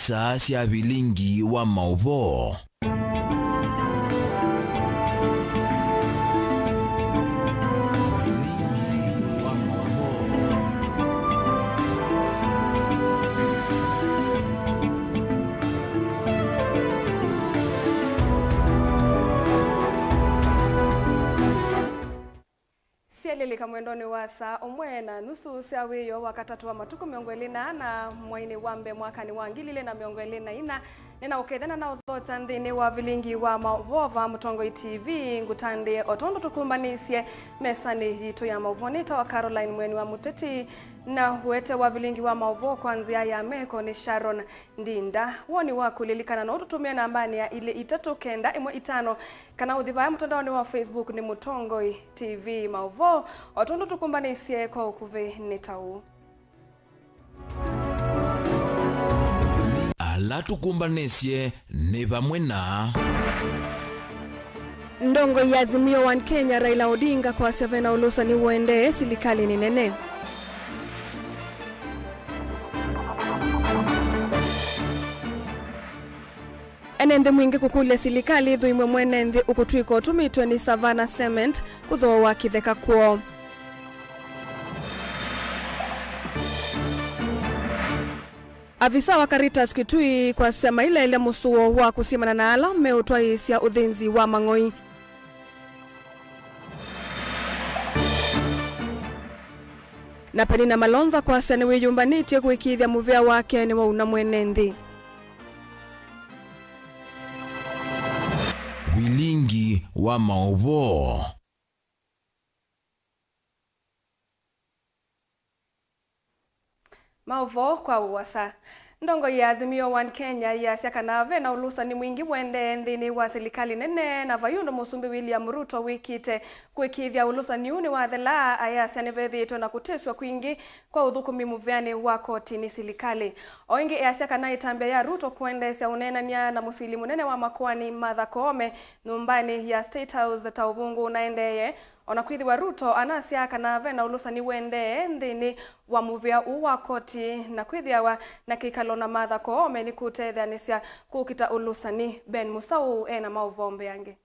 isaa cia Vilingi wa Mauvoo. Sialilika mwendoni wa saa umwe na nusu cia wiyo wakatatu wa matuku miongo ilina na mwaini wambe mwakani wa ngilile na miongo ilina ina nina ukethana na uthota nthini wa Vilingi wa Mauvoo Mutongo TV ngutandi otondo tukumbanisye mesani yitu ya Mauvoo nita wa Caroline mweni wa MUTETI na huete wa Vilingi wa Mauvoo kwanzia ya meko ni Sharon Ndinda woni wa kulilikana na ututumia nambani ya ile 3915 kana udhiva mtandaoni wa Facebook ni Mutongo TV Mauvoo otondo tukumbanisye kwa ukuve nitau ala tukumbanisye ni vamwe na ndongo ya Azimio One Kenya Raila Odinga kwa Sevena Ulusa ni uende silikali ni nene. Enende mwingi kukule silikali dhuimwe mwenende ukutwiko tumitwe ni Savannah Cement kutho wa kitheka kuo. Afisa wa Caritas Kitui kwa sema ile musuo wa kusimana na ala meutwa isia uthinzi wa mang'oi. Na Penina Malonza kwa sene wiyumbanitie kuikithia muvea wake ni wa unamwenendi. Vilingi wa Mauvoo. Mauvoo kwa uwasa. Ndongo ya Azimio One Kenya ya Siakanave na Ulusa ni mwingi wende nthini wa serikali nene na vayundo musumbi William Ruto wikite kuikithia Ulusa ni uni wa thela aya sianevethitwe na kuteswa kwingi kwa uthukumi muveani wa koti ni serikali. Oingi ya Siakana itambia ya Ruto kuendesha unenania na musili munene wa makwani Martha Koome nyumbani ya State House tauvungu naendeye ona kwithiwa Ruto anasiakanave na Ulusa ni wende nthini wa muvea uwa koti na kwithiawa na kikalo na Martha Koome ni kutethanisya kukita Ulusa ni Ben Musau ena mauvombe yange.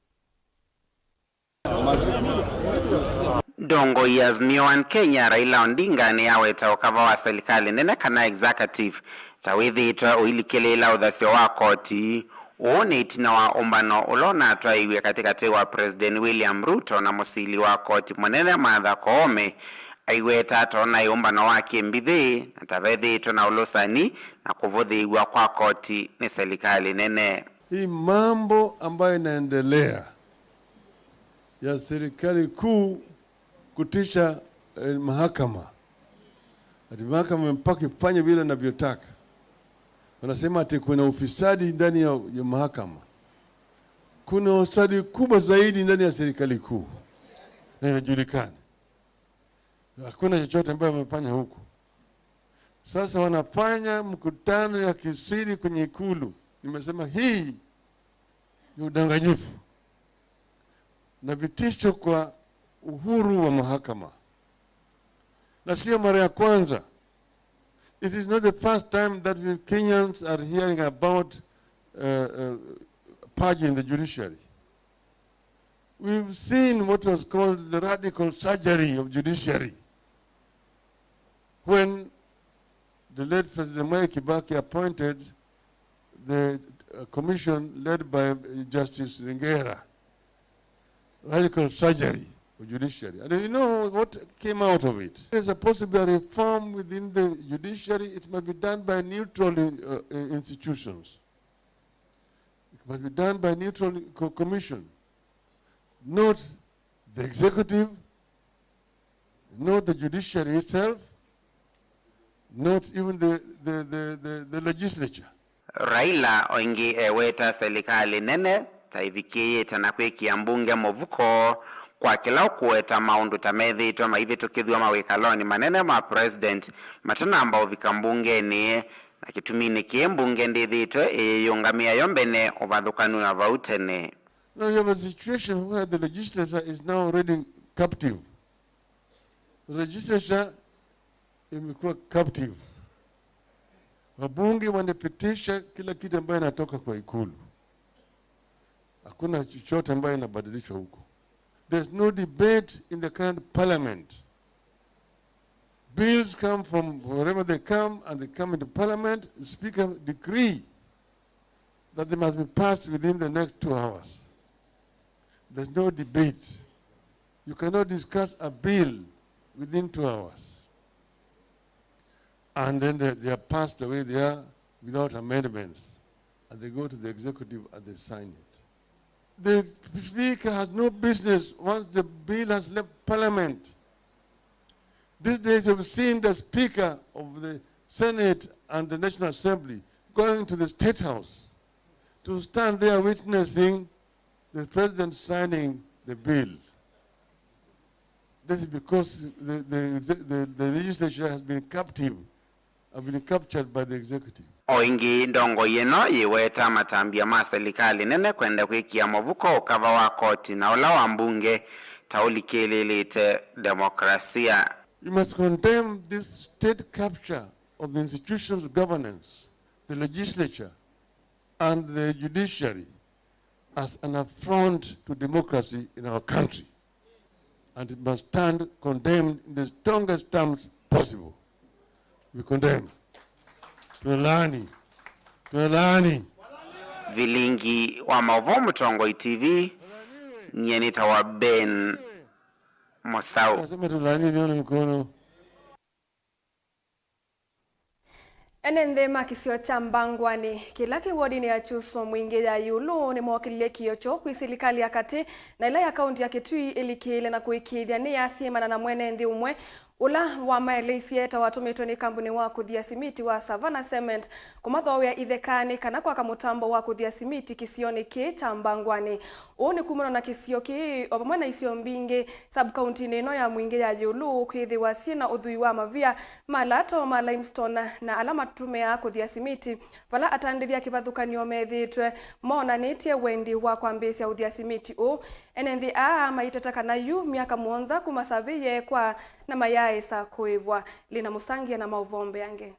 Ndongo ya Azimio One Kenya Raila Odinga ni aweta ukava wa serikali nene kana executive tawithitwa uilikelela uthasyo wa koti uone itina wa umbano ulona atwaiwe katikati wa President William Ruto na musili wa koti mwenene Martha Koome aiweta atona umbano wake mbithi na tavethitwa na ulusani na kuvuthiwa kwa koti ni serikali nene. Hii mambo ambayo inaendelea ya serikali kuu kutisha mahakama. Ati mahakama mpaka ifanye vile inavyotaka. Wanasema ati kuna ufisadi ndani ya mahakama. Kuna ufisadi kubwa zaidi ndani ya serikali kuu. Na inajulikana. Hakuna chochote ambacho wamefanya huku. Sasa wanafanya mkutano ya kisiri kwenye ikulu. Nimesema hii ni udanganyifu na vitisho kwa uhuru wa mahakama. Na sio mara ya kwanza. It is not the first time that we Kenyans are hearing about purging the judiciary. We've seen what was called the radical surgery of judiciary. When the late President Mwai Kibaki appointed the commission led by Justice Ringera, radical surgery of judiciary. And you know what came out of it? There's supposed to be a reform within the judiciary. It must be done by neutral institutions. It must be done by neutral commission. Not the executive, not the judiciary itself, not even the legislature. Raila oingi eweta serikali nene taivikie tanakwekia mbunge Mauvoo kwa kila kuweta maundu tamethitwa maithi tukithwa mawikaloni manene ma president matana ambao vikambunge ni na kitumini kie mbunge ndithitwe yungamia yombene uvathukanu na vautene. Now you have a situation where the legislature is now already captive. The legislature imekuwa captive. Wabunge wanapitisha kila kitu ambayo inatoka kwa ikulu. Hakuna chochote ambayo inabadilishwa huko. There's no debate in the current parliament. Bills come from wherever they come, and they come into parliament. The speaker decree that they must be passed within the next 2 hours. There's no debate. You cannot discuss a bill within 2 hours. And then they are passed away there without amendments. And they go to the executive and they sign it. The speaker has no business once the bill has left parliament. These days you've seen the speaker of the Senate and the National Assembly going to the State House to stand there witnessing the president signing the bill. This is because the legislature has been captive, have been captured by the executive. Oingi ndongo yeno yiweta matambia ma serikali nene kwenda kwikia mavuko ukava wa koti na ula wa mbunge taulikelelete demokrasia. You must condemn this state capture of the institutions of governance, the legislature, and the judiciary as an affront to democracy in our country. And it must stand condemned in the strongest terms possible. We condemn. Tunalaani. Vilingi wa Mauvoo Mtongoi TV, nyenita wa Ben Mosau. Nasema tulaani nione mkono. Enende makisio chambangwani kila kiwodi ya chuso mwingi ya yulu ni mwakilile kiyocho kuisilikali ya kati na ila ya kaunti ya Kitui ilikile na kuikidhia ni ya simana na mwene ndi umwe ula wa maelesi eta watumito ni kampuni wa kuthia simiti wa Savannah Cement kumatho ya ithekani kana kwa kamutambo wa kuthia simiti kisioni ki chambangwani ni kumuna na kisio ki obamwana isio mbingi sub county neno ya mwingi ya yulu kuithi wa sina udhui wa mavia malato ma limestone na alama tume ya kuthia simiti vala atandithia kivathukanio methitwe mona nitie wendi wa kwambisia uthia simiti enendi maitetaka na yu miaka muonza kumasaviye kwa na mayae sa kuivwa lina musangia na mauvombe yange.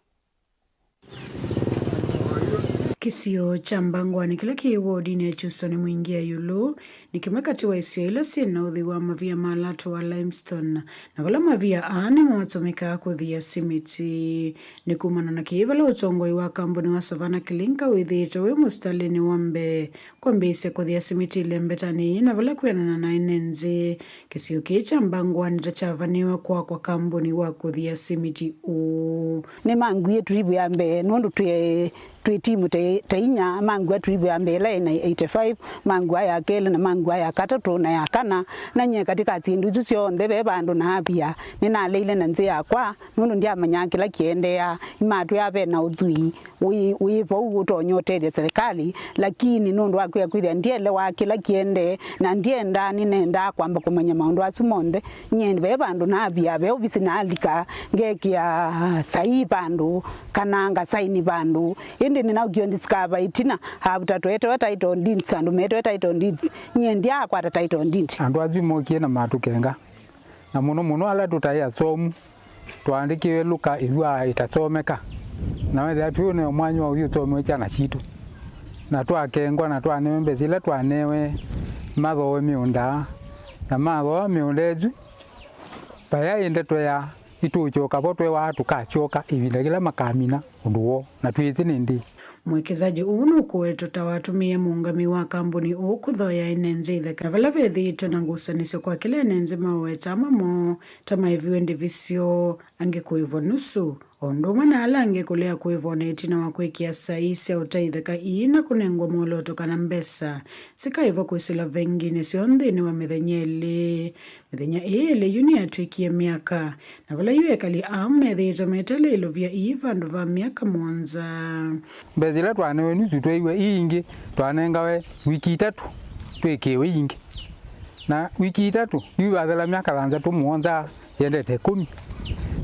Kisio chambangwani kila kiwodi ni chusoni mwingi ya yulu ni kimakati wa isio ila sina uthi wa mavia malato wa limestone na wala mavia ani mwatumika kuthia simiti ni kumana na kiivala utongoi wa kampuni wa Savannah Kilinka withito we mustalini wambe kwa mbise kuthia simiti lembetani na wala kuyanana na inenzi kisio chambangwani tachavaniwa kwa kampuni wa kuthia simiti ni mangu yetu ribu ya mbe nundu timu tainya mangwa tribu ya mbele na 85 mangwa ya kele na mangwa ya katatu na ya kana na nye katika zindu zio ndebe bandu na pia nina leile na nzi yakwa nundu ndia manya kila kiende ya imatu ya be na udhui uipo utonyote de serikali lakini nundu akwa kwithia ndiele wa kila kiende na ndienda nenda kwamba kumanya maundu asumonde nye ndebe bandu na pia be obisi na alika ngekia sai bandu kananga saini bandu nina ukiondiscover itina habutato eto title deeds and meto title deeds nyendi akwa title deed andu azimo kiena matukenga na muno ala tutaya somu twandikiwe luka ilwa itasomeka na wethe tuone omwanyo wa uyu tomo chana chitu na twakengwa na twanewe zile twanewe mathoe miunda na mathoe miundeju paya inde toya ituchoka potwe watu kachoka ibinda kila makamina unduo na tuizi nindi mwekezaji uno kwetu tawatumie muungami wa kampuni kuthoya inenze itheka vala vethito na ngusanisyo kwa kila inenze mawe tamamo tamaiviwe ndivisio angekuivo nusu onduma na ala angekulea kuivo na itina wakwekia saisi ya utaitheka ina kunengwa moloto kana mbesa sikaivo kuisila vengine sionthini wa mithenya ili yuni atuikie miaka na vala yuekali methito metele ilovia ivandu va miaka mwanza bezila twanewe nusu twaiwe ingi twanengawe wiki 3 twekewe ingi na wiki 3 yuwathela miaka lanza tumuonza yendete 10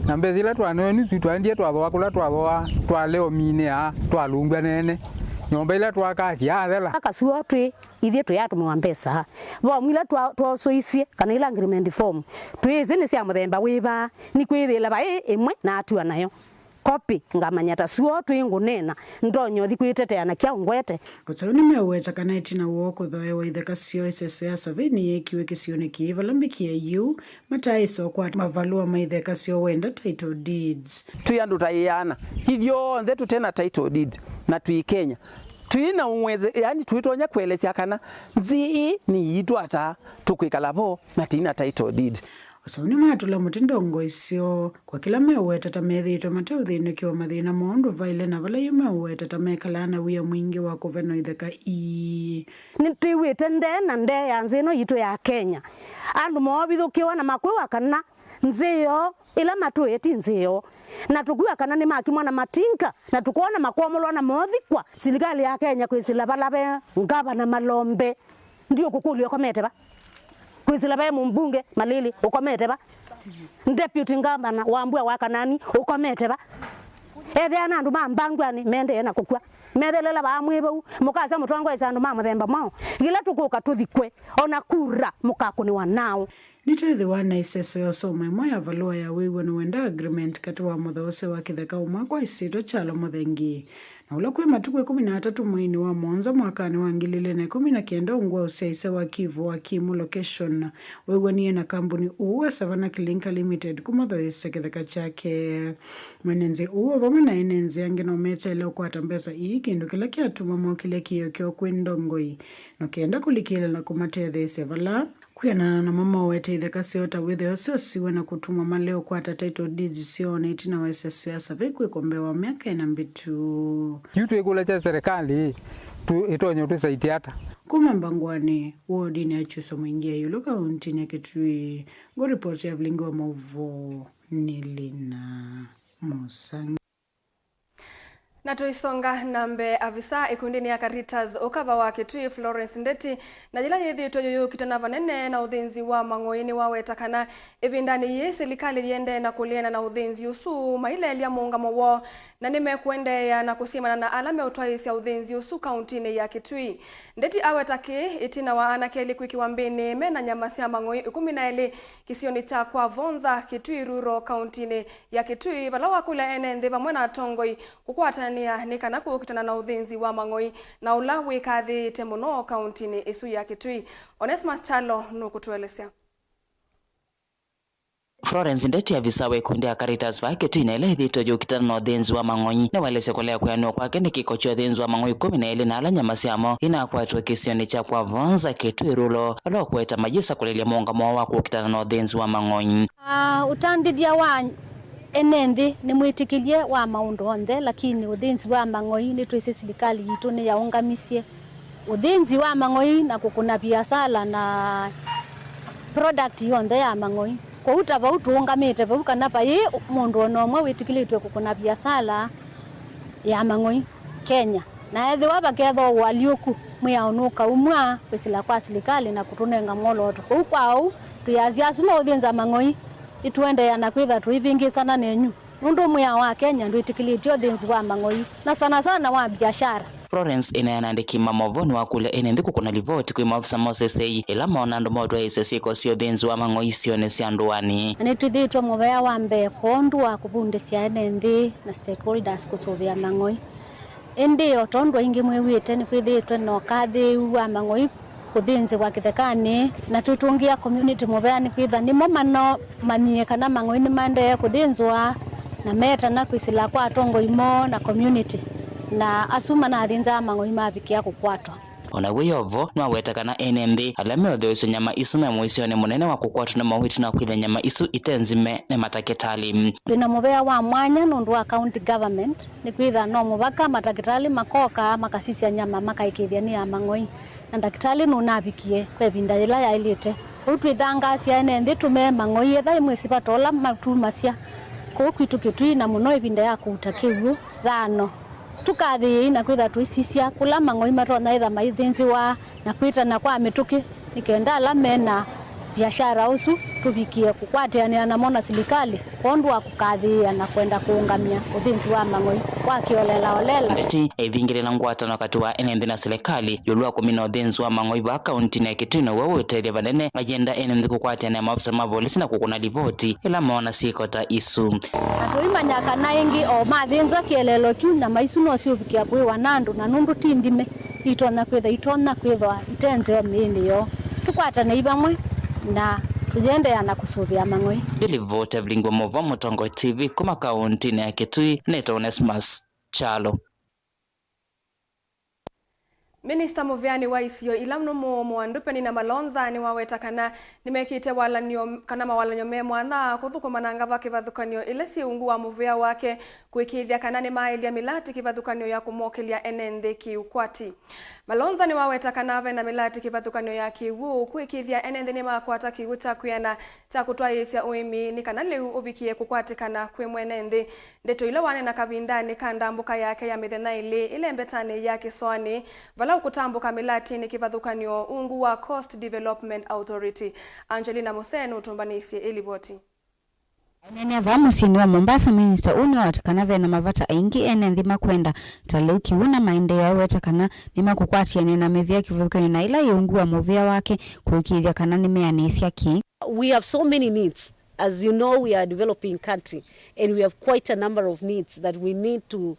na bezila twanewe nusu twandie twathoa kula twathoa twaleo mine ya twalungwa nene nyomba ila twakaci yathela akasuo twi ithie twi atumwa mbesa bo mwila twasoisie kana ila agreement form twizi ni cia muthemba wiba ni kwithila ba imwe na atua nayo copy ngamanyata suo twingunena ndonyo thikwitetea na kya ngwete Utauni meweta kana itina woko thoe wa itheka sio isesea savini yekiwe kisione kiva lambiki ya yu mataiso kwa mavalua maitheka sio wenda title deeds tuyandu tayana hivyo ndetu tena title deed na tuikenya tuina umweze yani tuitonya kuelezea kana nzi ni yitu ata tukwikalapo na tina title deed Usauni matula mutindongo isio kwa kila meweta tamethito mateuthine kiwa mathina mondo vaile na vala yumeweta tamekalana wia mwingi wa kuveno itheka ni tuiwite na nde ya nzino yitu ya Kenya andu mobithukiwa na makwewa kana nzio ila matueti nzio na tukuwa kana ni makimwa na matinka na tukuona makwomolwa na mothikwa serikali ya Kenya kwisila balabe ngaba na malombe ndio kukulio komete ba kwisila ba mbunge Malili ukomete ba deputy ngabana wambua wakanani ukomete ba ethe anandu mambangwani mende na kukwa methelela ba mwebo mukaza mutwangwa isandu mamuthemba mao gila tukuka tuthikwe ona kura mukakuni wanao Nitwethi wana iseso yosoma imwe ya valua ya wiwa na wenda agreement kati wa muthose wa kitheka umwa kwa isito chalo muthengi. Na ula kwe matukwe 13 mwini wa monza mwakani wa 2019 ungwa useise wa Kivu wa Kimu location wiwa niye na kampuni uwa Savannah Kilinka Limited kumuthoise kitheka chake. Mwenenzi uwa vama na enenzi yangi na umecha ileo kwa tambesa ii kindu kila kia tuma mwakile kiyo kio kwindongoi. Na kienda kulikile na kumatethese vala kuyana na mama wete itheka siota withe osio siwe na kutuma maleo kwa title deeds sione itina wa siasa vikwe kombewa miaka ina mbitu Yutu ikula cha serikali itonyo tusaidiata kuma mbangwani wodini achuso mwingia yulo kaunti ya Kitui go report ya Vilingi wa Mauvoo Nilina Musangi. Na tuisonga nambe avisa ikundini ya Caritas ukava wa Kitui Florence Ndeti na jila yithi toyoyo kitana vanene na udhinzi wa mangoini waweta kana evindani ye serikali yende na kuliena na udhinzi usu maile ya muungamo wo na nime kuendea na kusimana na alame utwaisi ya udhinzi usu kauntini ya Kitui. Ndeti awetaki itina wa anakeli kwiki wambini mena nyamasi ya mangoi 12 kisioni cha kwa Vonza Kitui Ruro kauntini ya Kitui valawa kule ene ndhiva mwena tongoi kukwata nikana kukitana na udhinzi wa mangoi na ulawi kathi temuno kauntini isu ya Kitui. Onesmus Chalo nukutuelesea. Florence Ndeti avisawe kundi ya Caritas va Kitui na ile thito jukitana na udhinzi wa mangoi na walese kolea kuyano kwake ni kikocho udhinzi wa mangoi 12 na ala nyamasiamo inakwatwa kisioni cha kwa Vonza Kitui Rulo alo kueta majisa kulelia muungamo wa kukitana na udhinzi wa mangoi. Utandithia wa enendi ni mwitikilie wa maundu onthe lakini udhinzi wa mangoi ni twise serikali yitu ni yaungamisie udhinzi wa mangoi na kukuna biashara na product yonthe ya mangoi kwa utava utuungamite vau kana pai mundu onomwe witikilitwe kukuna biashara ya mangoi Kenya na ethi wabaketho waliuku mwiaunuka umwa kwisila kwa serikali na kutunenga moloto kwa kwao tuyazia suma udhinza mangoi ituende ya nakwitha tuivingisana nenyu mundu mwa wa Kenya nduitikilitio udhinzi wa mangoi na sana wa biashara. Florence inaandiki Mauvoo ni wakule enendi kukuna livoti kwa maafisa mosesei ila maona ndo moto isesiko sio dhenzi wa mangoi sione sianduani ni tudhitwa muvea wa mbe kondu wa kubundisia enendi na stakeholders kusovia mangoi indi otondo ingi mwewite ni kwithitwe no kathi wa mangoi kuthinzi wa kithekani na tutungia community muvea ni kwitha nimo mano manyie kana mangoi ni mande kuthinzwa na meta na kwisila kwa tongo imo na community na asuma na athinza mangoi mavikia kukwatwa ona wiyovo no wetakana enendi alame odhoiso nyama isu na mwisoni munene wa kukwatwa na mawiti na kwitha nyama isu itenzime ne mataketali bina muvea wa mwanya nundu wa county government ni kwitha no muvaka mataketali makoka makasisia nyama makaikithia ni ya mangoi na dakitali nunavikie kwe vinda ila ya ilite utwithangasia enendi tume mangoi etha imwisipa tola matumasia kwa kwitu Kitui na muno vinda ya kutakiwu thano tukathi na kwitha tuisisia kula mangoi matona itha maithinzi wa na kwita na kwa mituki nikenda alame na biashara usu tubikie kukwatiania na mona serikali ondwa kukathia na kwenda kuungamia uthinzi wa mang'oi wakiolela olela ndeti ithingirira ngwatano wakati wa enende na serikali yulwa kumina uthinzi wa mang'oi wa kaunti ya Kitui na wewe uteithia banene agenda enende kukwatiania maafisa ma polisi na kukuna ripoti ila maona sikota isu atuimanyaka na ingi o mathinzwa kielelo tu na maisu no siubikia kwiwa nandu na nundu tindime itona kwithwa itenze o mini yo tukwatane ibamwe na tujende ana kusubia mang'oi delivote Vilingi Mauvoo Mutongo TV kuma kaunti ya Kitui neto Onesmus Chalo. Minister Muvyani wa isio ilamno muandupeni na malonza ni wawetakana nimekite walanyo kana mawalanyo memwana kuthukumana ngava kivathukanio ile siungu wa muvya wake kuikithia kana ni maili ya milati kivathukanio ya kumokelia enende kiukwati. Malonza ni wawetakana ave na milati kivathukanio ya kiwu kuikithia enende ni makwata kiuta kuyana ta kutwaisya uimi ni kana liu uvikie kukwatikana kwe mwenende ndeto ile wane na kavindani kanda mbuka yake ya mithena ile mbetani ya Kiswani vala ukutambuka milati ni kivathukanio ungu wa Coast Development Authority. Angelina Musenu utumbanisi iliboti. Nene vamusini wa Mombasa minister une watakanave na mavata aingi ene nthima kwenda taleuki una maende ya wetakana nima kukwatia nena mevia kivathukanio na ila yungu wa muvia wake kuikithia kana nimeanesia ki. We have so many needs. As you know, we are a developing country and we have quite a number of needs that we need to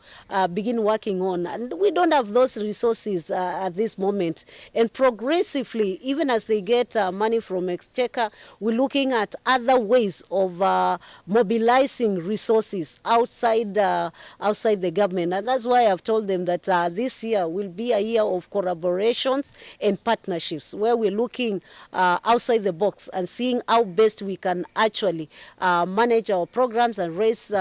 begin working on. And we don't have those resources at this moment. And progressively, even as they get money from Exchequer, we're looking at other ways of mobilizing resources outside the government. And that's why I've told them that this year will be a year of collaborations and partnerships where we're looking outside the box and seeing how best we can actually manage our programs and raise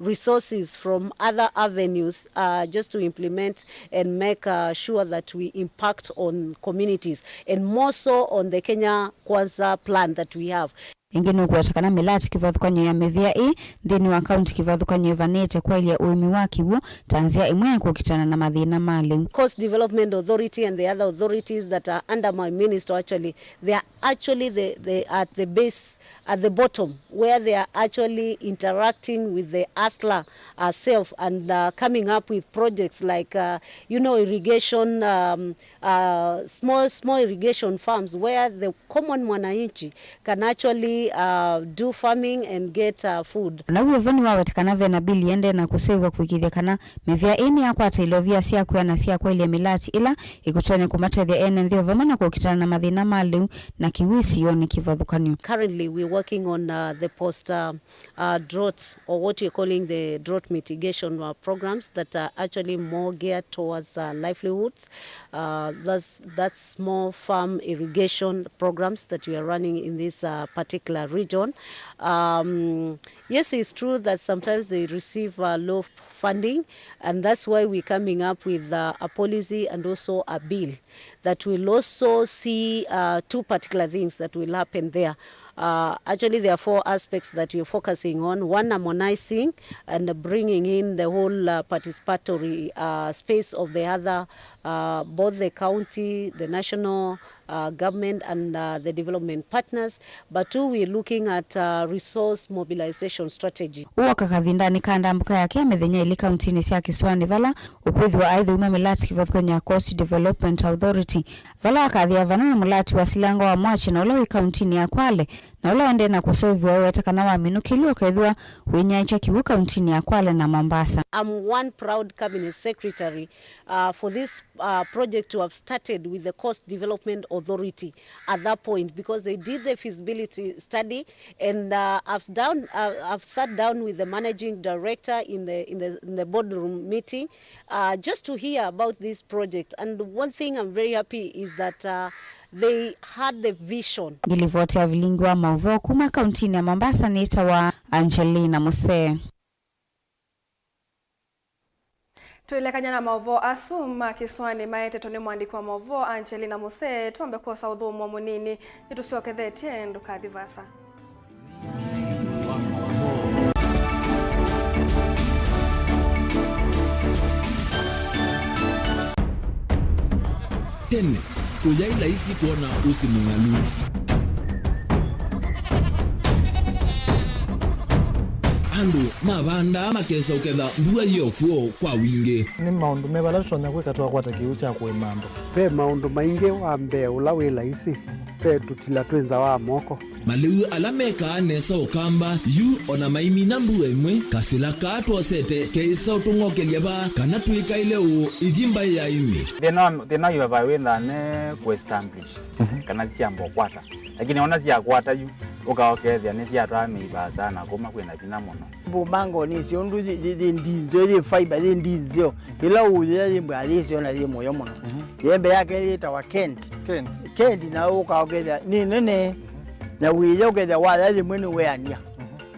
resources from other avenues just to implement and make sure that we impact on communities and more so on the Kenya Kwanza plan that we have. Ingine kuwatakana milati kivathukanio ya mevia ndini wa kaunti kivathukanio vanete kwa ilia uimi waki huo tanzia imwe kukitana na madhina mali. Coast Development Authority and the other authorities that are under my minister actually, they are actually they at the base, at the bottom, where they are actually interacting with the ASLA self and coming up with projects like, irrigation, small irrigation farms where the common mwananchi can actually do farming and get food. Na uwe vani wawetakana vena bili ende na kusewa kuikithia kana mevia ini ya kwa tailovia siya kuya na siya kwa ilia milati ila ikuchone kumata the ene ndio vamana kukitana na madhina mali na kiwisi yoni kivathukanio. Currently we're working on the post drought or what we're calling the drought mitigation programs that are actually more geared towards livelihoods. That's small farm irrigation programs that we are running in this particular region. Yes, it's true that sometimes they receive low funding, and that's why we're coming up with a policy and also a bill that will also see two particular things that will happen there. Actually, there are four aspects that we're focusing on. One, harmonizing and bringing in the whole participatory space of the other, both the county, the national government and the development partners. But two, we're looking at resource mobilization strategy. Uwaka kavindani kanda mbuka yake amethenya ili kauntini siya Kiswani vala upwithi wa aidha umemilati kivathukanio ya Coast Development Authority. Vala wakathia vanana mulati wa silango wa mwachi na ulawi kauntini ya Kwale na ula ende na kusoivu wa wetakana wa minukilio kaidhua wenyaicha kiwu kauntini ya Kwale na Mombasa. I'm one proud cabinet secretary for this project to have started with the Coast Development Authority at that point because they did the feasibility study and I've sat down with the managing director in the boardroom meeting just to hear about this project. And one thing I'm very happy is that they had the vision. Gilivote ya Vilingi wa Mauvoo kuma kauntini ya Mombasa ni itawa Angelina Musee. Tuilekanya na Mauvoo asuma Kiswani maete toni mwandiki wa Mauvoo Angelina Musee tuombe kosa udhumu wa munini nitusiokethetie ndukadhivasa. Tene, uyaila isi kuona usi mungalu. andu mabanda makesa uketha mbua yokuo kwa wingi. Ni maundu mebala tutonya kwika twakwata kiu cha kwimando pe maundu maingi wambe ula wila isi pe tutila twenza wa moko maliu alameka nesa ukamba yu ona maimi na mbua imwe kasila katwosete keisa utungokelia ba kana tuikaile u ithimba ya imi thina yuva witha ne ku-establish kana ciambo kwata lakini ona cia kwata yu ukaokethia ni ciatwa miiba sana kuma kwina thina muno bumango ni cio ndu ndinzo ni fiber ni ndinzo ila uye ni mbali cio na moyo muno yembe yake itawa Kent na ukaokethia ni nene na wiye ukethia wala ni mwene weania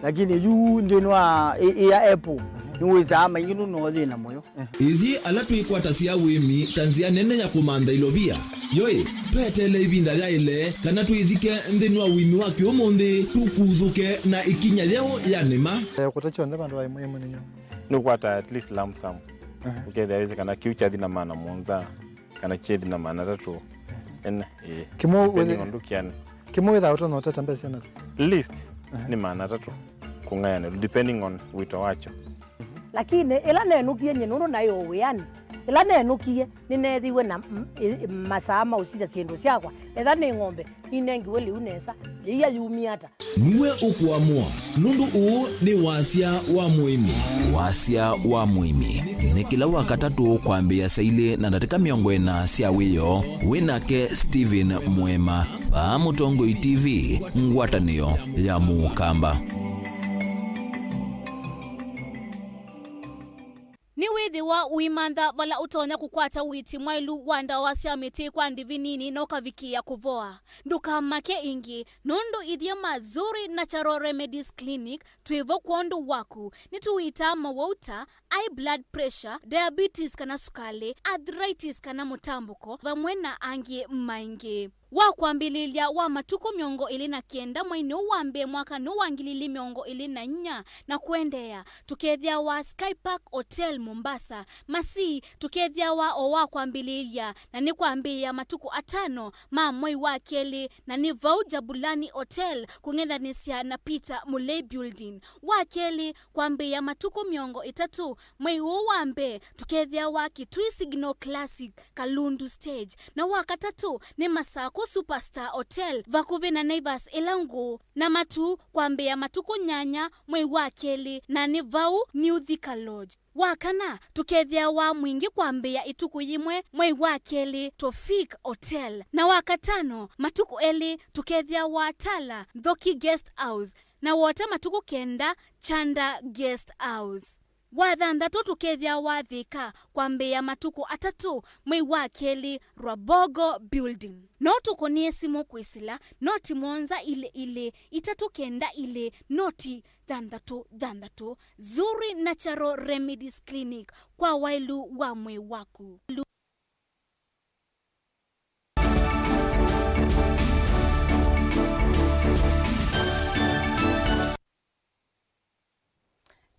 lakini yu ndinwa ya Apple niwizama inginu no thina moyo ithi ala twikwata cia wimi tanzia nene ya kumanda ilobia yoi petele ibinda ya ile kana twithike ndinwa wimi wa kiomonde tukuthuke na ikinya leo ya nema kutacho nda bandu baimwe munyo nukwata at least lump sum ukethia weze kana kiucha thina mana monza kana chedi na mana tatu en kimo ndukiani kimo without no tata mbesa na list ni mana tatu kungayana depending on wito wacho lakini ila nenukie nyenuru nayo wiani ila nenukie ninethiwe na masama usija ciendu ciakwa etha ni ng'ombe inengiwe liu nesa iya yumiata niwe ukuamua nundu uu ni wasia wa muimi ni kila wakatatu kwambia saile na ndatika miongo ena cia wiyo WINAKE Steven Mwema pa Mutongoi TV ngwatanio ya Mukamba. Ni withi wa uimantha vala utonya kukwata witi mwailu wanda wasia miti kwa ndivinini na ukavikia kuvoa. Ndukamake ingi, nundu idhia mazuri Natural Remedies Clinic tuivo kuondu waku. Nituita mawauta, high blood pressure, diabetes kana sukale, arthritis kana mutambuko, vamwena angi maingi. Wakwambililia wa matuko miongo ili na kienda mwaini uwambe mwaka nuwangilili miongo ili na nya na kuendea. Tukethia wa Sky Park Hotel Mombasa. Masi tukethia wa owa kwambililia na ni kwambilia matuko atano mwai wa keli na ni Vauja Bulani Hotel kungethanisia na Peter Mulei Building. Wa keli kwambia matuko miongo itatu mwai uwambe tukethia wa Kitui Signal Classic Kalundu Stage. Na wakatatu ni Masako Superstar Hotel vakuve na Naivas Elango na matu kwambia matuko nyanya mwai wa keli na ni Vau New Thika Lodge. Wakana tukethia wa mwingi kwambia ituku yimwe mwai wa keli Tofik Hotel. Na wakatano matuku eli tukethia wa Tala Dhoki Guest House na wote matuku kenda Chanda Guest House. Wathandatu tukethia wa Thika kwambia matuku atatu mwai wa keli Rabogo Building. No tukonie simu kwisila noti monza ile itatu kenda ile noti dhandatu Zuri Natural Remedies Clinic kwa wailu wa mwe waku.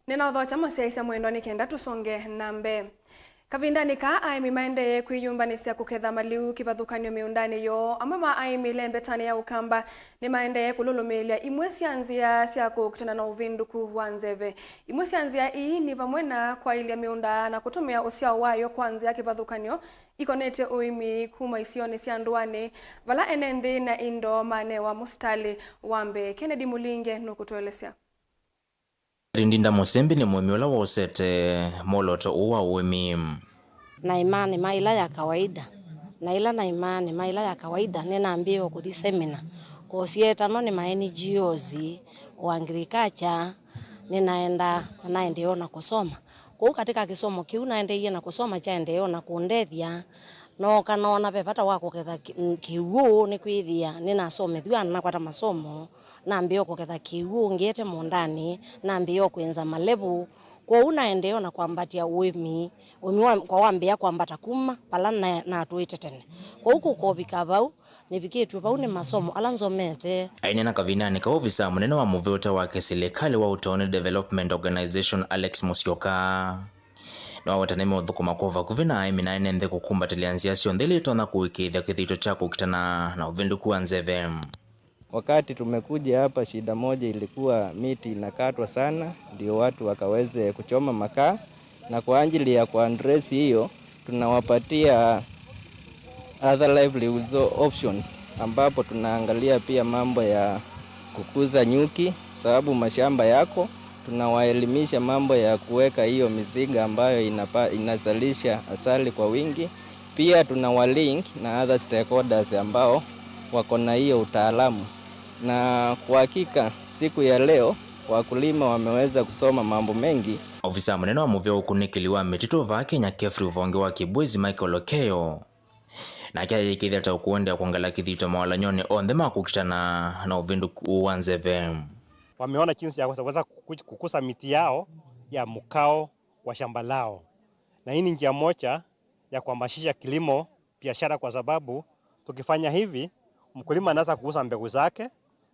Nina udhocha masiaisa mwendo ni kenda tusonge nambe. Kavindani ka aimi maende kwiyumbanisia kuketha maliu kivathukanio miundani yo amama aimi lembetani ya ukamba ni maende kululumilia imwe cianzia cia kukutana na uvinduku wa nzeve. Imwe cianzia ii ni vamwena kwa ilia miunda na kutumia usiao wayo kwanzia kivathukanio ikonete uimi kuma isioni cia nduani vala enenthi na indo mane wa mustali wambe. Kennedy Mulinge nukutuelesea. Rindinda Musembi ni mwemiola wa usete moloto uwa uwemi. Na imani maila ya kawaida. Na imani maila ya kawaida nena ambio kuthi semina. Kusieta no ni NGOs wa agriculture ninaenda naendeona kusoma. Kwa katika kisomo kiu naendeia na kusoma cha endeona kuundethia no kanona pepata wako ketha kiu ni kwithia ninasomethwa na kwata masomo na mbio kuketha kiu ngete mondani na mbio kwenza malevu kwa unaendeo na kwambatia uimi kwa wambia kwambata kuma pala na tuite tene kwa huku kobika bau nibikitu bau ni masomo alanzomete ainena kavinani ka ofisa munene wa Mauvoo wa serikali wa Utone Development Organization Alex Musyoka na wataneme uthukuma kwa kuvina aimi na enende kukumbatilia nzia cio ndili tona kuikithia kithito chako kitana na uvinduku wa nzeve. Wakati tumekuja hapa, shida moja ilikuwa miti inakatwa sana, ndio watu wakaweze kuchoma makaa, na kwa ajili ya kuaddress hiyo tunawapatia other livelihoods options, ambapo tunaangalia pia mambo ya kukuza nyuki, sababu mashamba yako. Tunawaelimisha mambo ya kuweka hiyo mizinga ambayo inazalisha asali kwa wingi. Pia tunawalink na other stakeholders ambao wako na hiyo utaalamu. Na kwa hakika siku ya leo wakulima wameweza kusoma mambo mengi. Ofisa munene wa Mauvoo ukunikiliwa mititu va Kenya Kefri uvonge wa Kibwezi Michael Okeyo na kia yikithia ta ukuendea kuangala kithito mawalanyoni onthe makukitana na uvindu uwanzeve. Wameona jinsi ya kuweza kukusa miti yao ya mkao wa shamba lao, na hii ni njia moja ya kuhamasisha kilimo biashara, kwa sababu tukifanya hivi mkulima anaweza kuuza mbegu zake,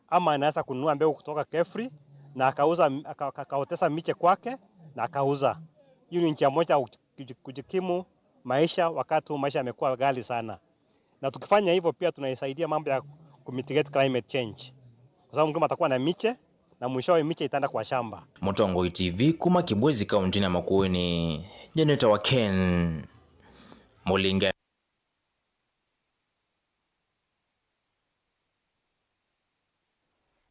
ama anaweza kununua mbegu kutoka Kefri na akaotesa miche kwake na akauza. Hii ni njia moja kujikimu maisha wakati maisha yamekuwa ghali sana. Na tukifanya hivyo pia tunaisaidia mambo ya kumitigate climate change, kwa sababu mkulima atakuwa na miche na mwishowe miche itaenda kwa shamba. Mutongoi TV kuma Kibwezi kaunti ya Makueni, Jeneta wa Ken Mulinge.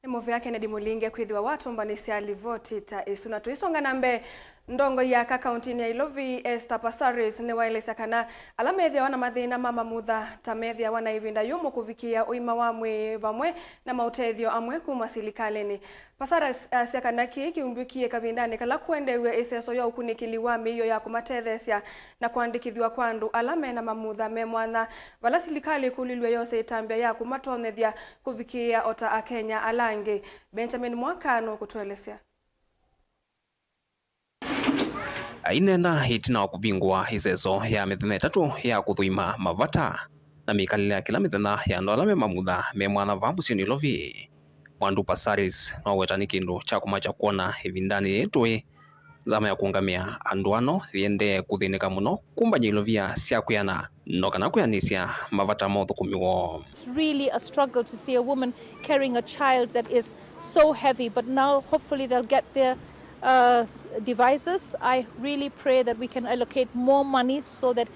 Muvi yake Nedi Mulinge kwithiwa watu mbanisi alivoti ta isuna tuisonga nambe ndongo ya kaunti ya Ilovi Esther Pasaris ne wailesa kana alamethia wana mathina mama mutha tamethia wana ivinda yumo kuvikia uima wa mwe vamwe na mautethio amwe kuma silikaleni. Pasaris asiakana kiumbukie kavindani kala kuendewe iseso ya ukunikiliwa miyo ya kumatethesia na kuandikithwa kwandu alame na mamutha memwana vala silikali kulilwe yose itambia ya kumatonethia kuvikia ota a Kenya alange. Benjamin Mwakano kutuelezea. Ainena hitina wa kuvingwa iseso ya mithenya itatu ya kuthuima mavata na mikalile ya kila mithenya ya ndolame mamutha me mwana vambusio Ilovi. Mwandu Pasaris no wetani kindu cha kumacha kuona ivindani yetwe zama ya kuungamia anduano thiende kuthinika muno kumbanya Ilovia cia kuyana no kana kuyanisya mavata mothukumiwo. It's really a struggle to see a woman carrying a child that is so heavy, but now hopefully they'll get their devices. I really pray that we can allocate more money so that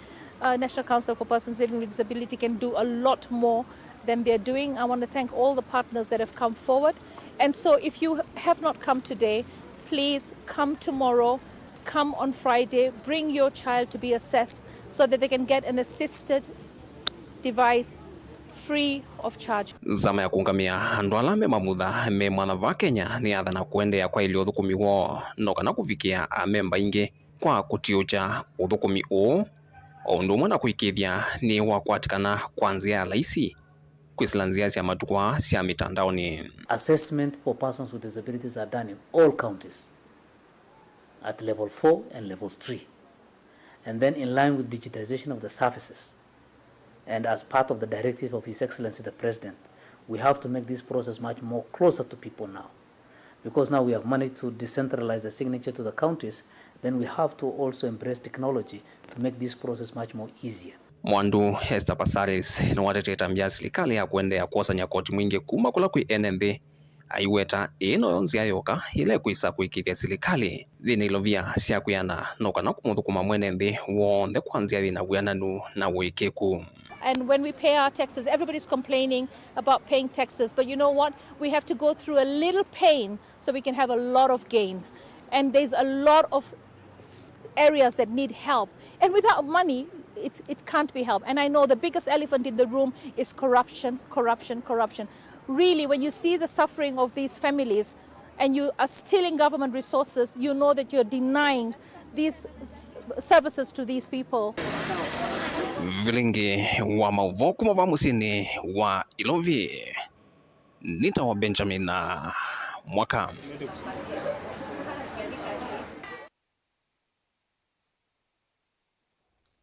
National Council for Persons Living with Disability can do a lot more than they're doing. I want to thank all the partners that have come forward. And so if you have not come today, please come tomorrow, come on Friday, bring your child to be assessed so that they can get an assisted device free of charge. Zama ya kuungamia andu alame mamutha me mwana va Kenya ni athana kuendea kwa ili uthukumiwo no kana kuvikia amemba ingi kwa kutiucha uthukumi uu o ndu mwana kuikithia ni wakwatikana kwa nzia laisi kwisila nzia cia matukwa cia mitandaoni. Assessment for persons with disabilities are done in all counties at level 4 and level 3, and then in line with digitization of the services and as part of the directive of His Excellency the President, we have to make this process much more closer to people now, because now we have managed to decentralize the signature to the counties. Then we have to also embrace technology to make this process much more easier. Mwandu Esther Pasaris ni wateteta mbia serikali ya kuendea kuosanya koti mwingi kuma kula kui NMB aiweta ino nzia yoka ile kuisa kuikithia serikali thina Ilovia cia kuyana no kana kumuthukuma mwene nthi wonthe kwanzia thina wiananu na wikiku. And when we pay our taxes, everybody's complaining about paying taxes. But you know what? We have to go through a little pain so we can have a lot of gain. And there's a lot of areas that need help. And without money, it can't be helped. And I know the biggest elephant in the room is corruption, corruption, corruption. Really, when you see the suffering of these families and you are stealing government resources, you know that you're denying these services to these people. Vilingi wa Mauvoo kuma va musini wa Ilovi. Nita wa Benjamin na Mwaka.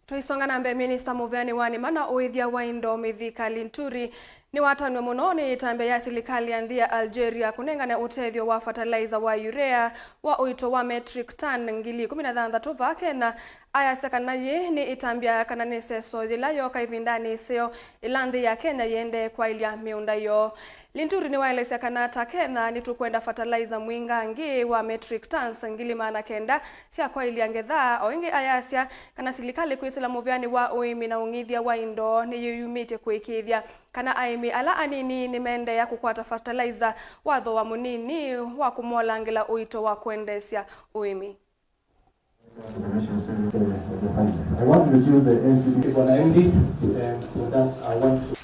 Tuisonga nambe Minister Muvyani wani mana uithia wa indo mithika linturi Ni watanwe muno ni itambe ya serikali ya nthi ya Algeria kunengana utethio wa fertilizer wa urea wa uito wa metric ton 16,000 va Kenya ayasa kana ye ni itambia kana neseso ila yo kaivindani isio ila nthi ya Kenya yende kwa ilia miunda yo. Linturi ni waeleza kana ta Kenya ni tukwenda fertilizer mwingangi wa metric tons 2,900 sia kwa ilia ngetha o ingi ayasya kana serikali kwisila muvyani wa uimi na ungithia wa indo ni yuyumite kuikithia kana aimi ala anini ni mende ya kukwata fertilizer watho wa munini wa kumolangila uito wa kuendesya uimi.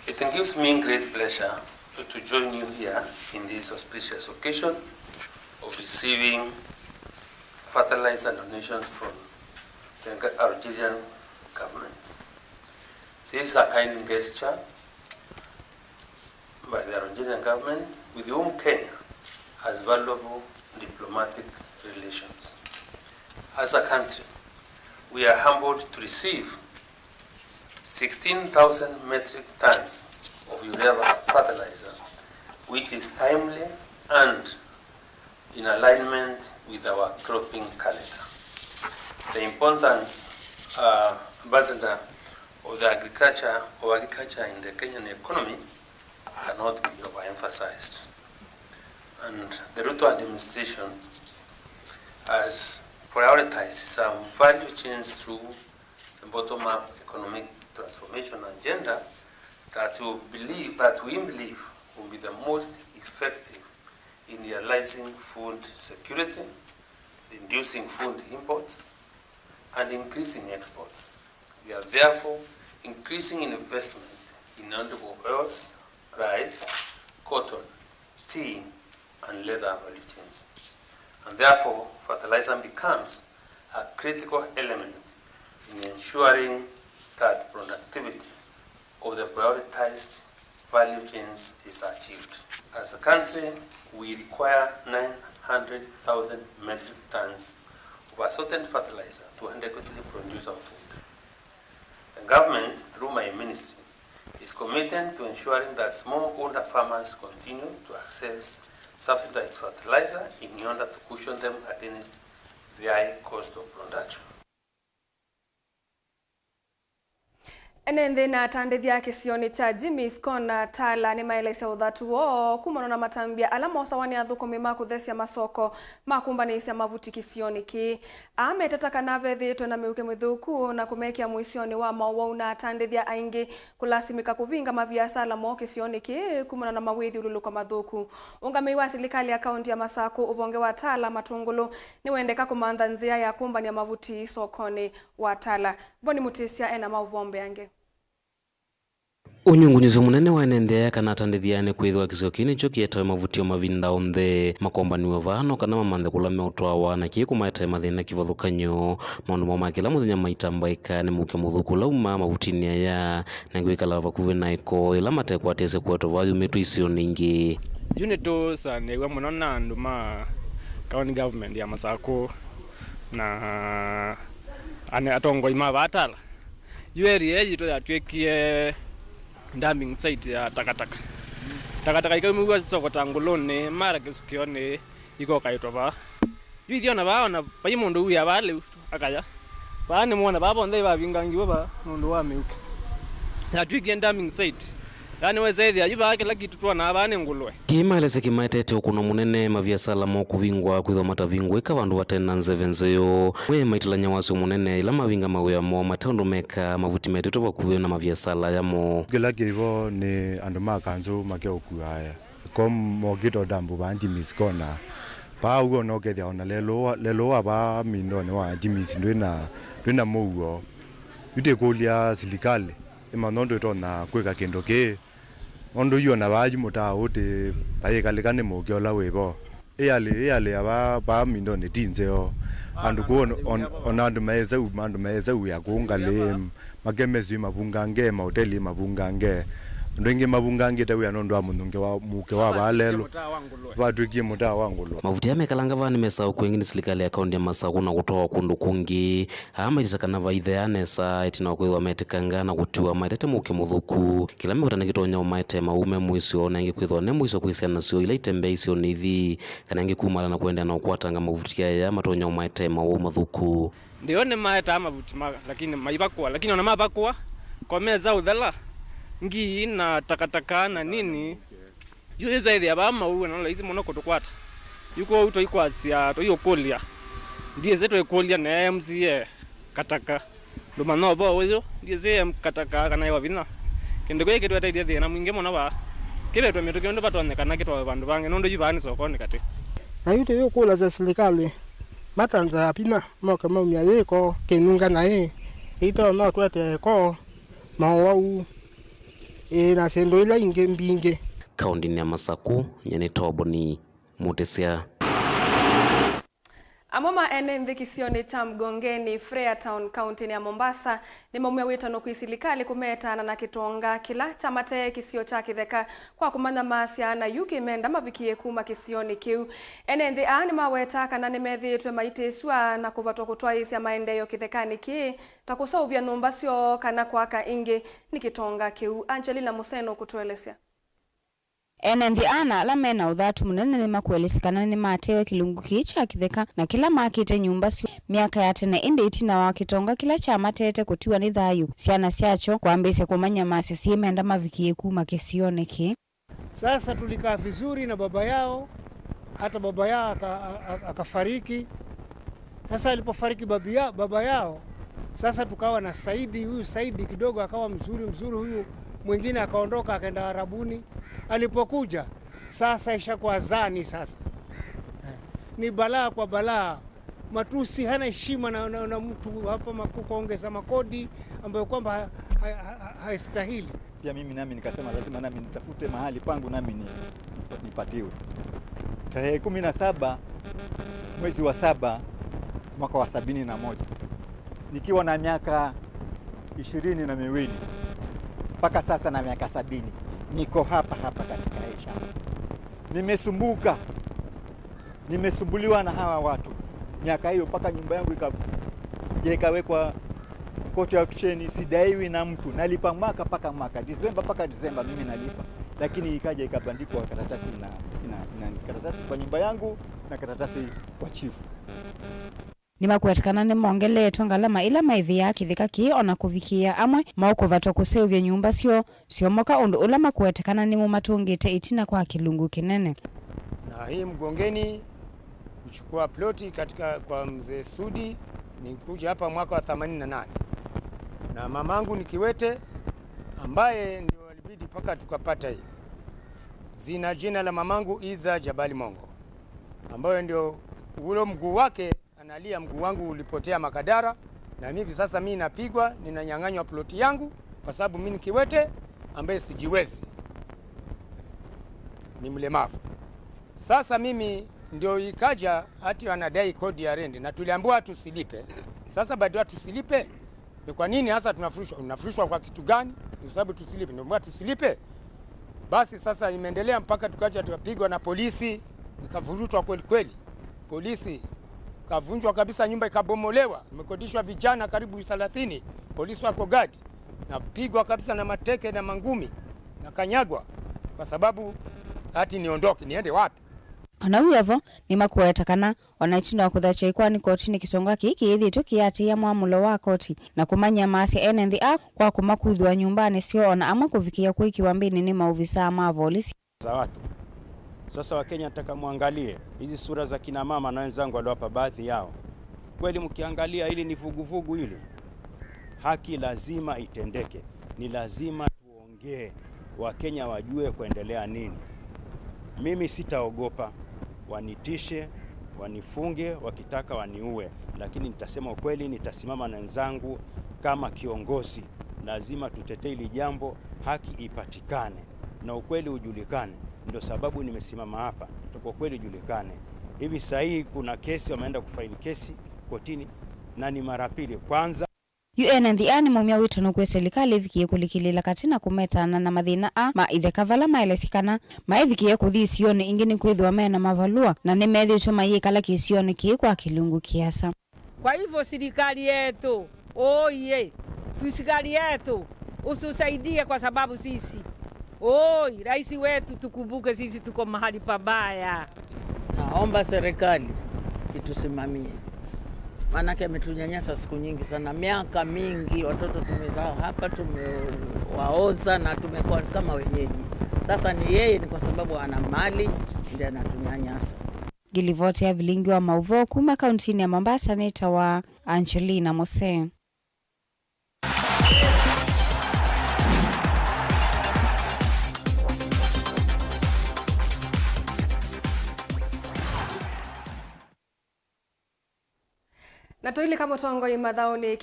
It gives me great pleasure to join you here in this auspicious occasion of receiving fertilizer donations from the Algerian government. This is a kind gesture by the Algerian government with whom Kenya has valuable diplomatic relations. As a country, we are humbled to receive 16,000 metric tons of urea fertilizer, which is timely and in alignment with our cropping calendar. The importance, Ambassador, of agriculture in the Kenyan economy cannot be overemphasized. And the Ruto administration has prioritized some value chains through the bottom-up economic transformation agenda that we believe will be the most effective in realizing food security, reducing food imports, and increasing exports. We are therefore increasing investment in edible oils, rice, cotton, tea, and leather value chains. And therefore, fertilizer becomes a critical element in ensuring that productivity of the prioritized value chains is achieved. As a country, we require 900,000 metric tons of assorted fertilizer to adequately produce our food. The government, through my ministry, is committed to ensuring that smallholder farmers continue to access subsidized fertilizer in order to cushion them against the high cost of production. Enende na tandithia kisioni cha Jimmy's Corner tala ni maeleza uthatu wo kumana na matambia ala mosawani athukumi makuthesia masoko makumbanisya mavuti kisioni ki ametataka nave thito na miuke mithuku na kumekia muisioni wa Mauvoo na tandithia aingi kulasimika kuvinga mabiasara mo kisioni ki kumana na mawithi ululuka mathuku. Ungami wa serikali ya kaunti ya Masaku uvonge wa tala matungulu ni wendeka kumantha nzia ya kumbania mavuti sokoni wa tala. Boni Mutisia ena Mauvoo yange. Unyungunizo munene wa enendea kana tandithiane kwithwa kisio kini cho kietawe mavutio mavinda onthe makombaniwa vano kana mamanthe kulame utwawa na kiku maetawe mathina kivathukanyo maundu moma kila muthenya maitambaika ni muke muthuku lauma mavutini aya na ngwikala vakuvi na iko ila matekwatese kwetu vayumitu isio ningi unito sanewa muno na andu ma county government ya Masaku na ane atongoi ma vatala yueri ejito yatwekie dumping site ya takataka ikamuwa soko tangulone mara kisukione iko kaitova yuithiona baona pai mundu uya bale akaya bane muona babo ndai bavingangi baba mundu wa miuke atwiki dumping site yani wezethia yuba kila kitu twana abane ngulwe kimalese kimaitete ukuno munene maviasala mo kuvingwa kwitho matavingwa ika vandu vatena nzevenzeyo we maitilanya waso munene ila mavinga mawe mo matondo meka mavuti metete vakuve na maviasala yamo kila kivo ni andu makanzo makeukuaya kom mogito dambu bandi miskona pa ugo no kethia ona lelo aba mindone wa Jimmy's ndwina Mauvoo yute kulia serikali imanondo tona kweka kendo ke ondo yona baji muta ote ayekalikane mokyola webo eyale aba ba mindone tinzeo andu kuona onandu meza uya kungale makemezwi mabungange mahoteli mabungange ndenge mabungange tawe anondo amununge wa muke wa balelo batwikie mutaa wangu. Mavuti yamekalanga vani mesa kwengini serikali ya kaunti ya Masako na kutoa kundu kungi ama jisakana vaithe anesa itina kwithwa metikanga na gutiwa maitete muke muthuku kila mekutana gitonya umaite maume mwisio na kwithwa ne mwisio kwisiana nacio ila itembe icio nithi kana ngi kumala na kwenda na kwatanga mavuti ya matonya umaite mau mathuku ndio ne maita mavuti lakini maibakwa lakini ona mabakwa kwa meza udhala ngi na takataka na nini yuze zaidi ya bama uwe na hizi monoko tukwata yuko uto ikwasia to yokolia ndiye zeto ekolia na MCA kataka ndo manobo wezo ndiye ze kataka kana yawa bina kende kweke tu ataidi thina mwinge mona ba kile tu metoke ndo batonekana kitwa bandu bange ndo jibani sokoni kati na yote yokola za serikali matanza pina moka maumya yeko kenunga nae ito no twete ko Mauvoo na sendo ila inge mbinge kaunti ya Masako nyene toboni mutesia Amoma ene nthikisioni ta Mgongeni Freetown County ya Mombasa ni maumia witano kwisilikali kumetana na kitonga kila cha mate kisio cha kitheka kwa kumanya masia na yuki menda mavikie kuma kisioni kiu ene nthi ani maweta kana ni methitwe maitishwa na kuvatwa kutwaisia maendeleo kithekani ki takusauvya numba sio kana kwaka ingi ni kitonga kiu. Angelina Museno kutuelezea. Enendi ana la mena uthatu munene ni makuelesekana ni matewe kilungu kicha kitheka na kila makite nyumba sio miaka ya tene indi itina wa kitonga kila cha matete kutiwa ni thayu siana siacho kwambise kumanya masi siemenda mavikie kuma kisione ki. Sasa tulikaa vizuri na baba yao, hata baba yao akafariki. Sasa alipofariki baba yao, sasa tukawa na Saidi. Huyu Saidi kidogo akawa mzuri huyu mwingine akaondoka akaenda Arabuni. Alipokuja sasa ishakuwa zani sasa. Ni balaa kwa balaa. Matusi, hana heshima na mtu hapa kuongeza makodi ambayo kwamba haistahili. Pia mimi nami nikasema lazima nami nitafute mahali pangu nami nipatiwe. Tarehe 17 mwezi wa 7 mwaka wa 71 nikiwa na miaka 22 mpaka sasa na miaka 70 niko hapa katika hii shamba. Nimesumbuliwa na hawa watu miaka hiyo mpaka nyumba yangu ikawekwa kote ya kisheni, sidaiwi na mtu, nalipa mwaka mpaka mwaka, Disemba mpaka Disemba mimi nalipa, lakini ikaja ikabandikwa karatasi na karatasi kwa nyumba yangu na karatasi kwa chifu. Ni makuetakana ni mongeletwa ngalama ila maithi ya kithika ki ona kuvikia amwe mauko vato kuseuvya nyumba sio moka undu ula makuetakana ni mumatungite itina kwa kilungu kinene. Na hii Mgongeni kuchukua ploti kwa mzee Sudi ni kuja hapa mwaka wa 88. Na mamangu ni Kiwete ambaye ndio alibidi paka tukapata hii. Jina la mamangu Iza Jabali Mongo, ambaye ndio ulo mguu wake analia mguu wangu ulipotea Makadara, na hivi sasa mimi napigwa, ninanyang'anywa ploti yangu kwa sababu mimi ni Kiwete ambaye sijiwezi, ni mlemavu. Sasa mimi ndio ikaja hati wanadai kodi ya rent na tuliambiwa tusilipe. Sasa bado tusilipe. Ni kwa nini hasa tunafurushwa? Unafurushwa kwa kitu gani? Ni sababu tusilipe. Ndio tusilipe. Basi sasa imeendelea mpaka tukaja tukapigwa na polisi, nikavurutwa kweli. Polisi kavunjwa kabisa, nyumba ikabomolewa, imekodishwa vijana karibu 30, polisi wako gadi, na pigwa kabisa na mateke na mangumi na kanyagwa kwa sababu hati niondoke niende wapi? Anauyevo ni makuetakana wanaitina kuthacha ikwani kotini kitonga kiki ithi tukiati ya mwamulo wa koti na kumanya masi enendi kwa kumakuthwa nyumbani sio ona ama kufikia kuiki wambini ni mauvisa mavolisi za watu. Sasa Wakenya nataka muangalie hizi sura za kina mama na wenzangu waliowapa baadhi yao. Kweli mkiangalia hili ni vuguvugu hili. Haki lazima itendeke. Ni lazima tuongee. Wakenya wajue kuendelea nini. Mimi sitaogopa. Wanitishe, wanifunge, wakitaka waniue, lakini nitasema ukweli, nitasimama na wenzangu kama kiongozi. Lazima tutetee hili jambo, haki ipatikane na ukweli ujulikane. Ndio sababu nimesimama hapa, tuko kweli julikane. Hivi sasa hii kuna kesi wameenda kufaili kesi kotini na ni mara pili. Kwanza UN and the animal mya witano kwe serikali vikie kulikilila katina kumetana na mathina ma ithekavala maelesikana maivikie kuthi sioni ingini kwithwa mena mavalua na nimethi choma yikala kisioni kwa kilungu kiasa. Kwa hivyo serikali yetu, serikali yetu ususaidie kwa sababu sisi rais wetu tukumbuke sisi tuko mahali pabaya. Naomba serikali itusimamie. Maanake ametunyanyasa siku nyingi sana, miaka mingi, watoto tumezaa hapa, tumewaoza na tumekuwa kama wenyeji. Sasa ni yeye, ni kwa sababu ana mali ndiye anatunyanyasa. Gilivote ya Vilingi wa Mauvoo kuma kauntini ya Mombasa, neta wa Angelina Mose. Na toili kama tongo imadhaoni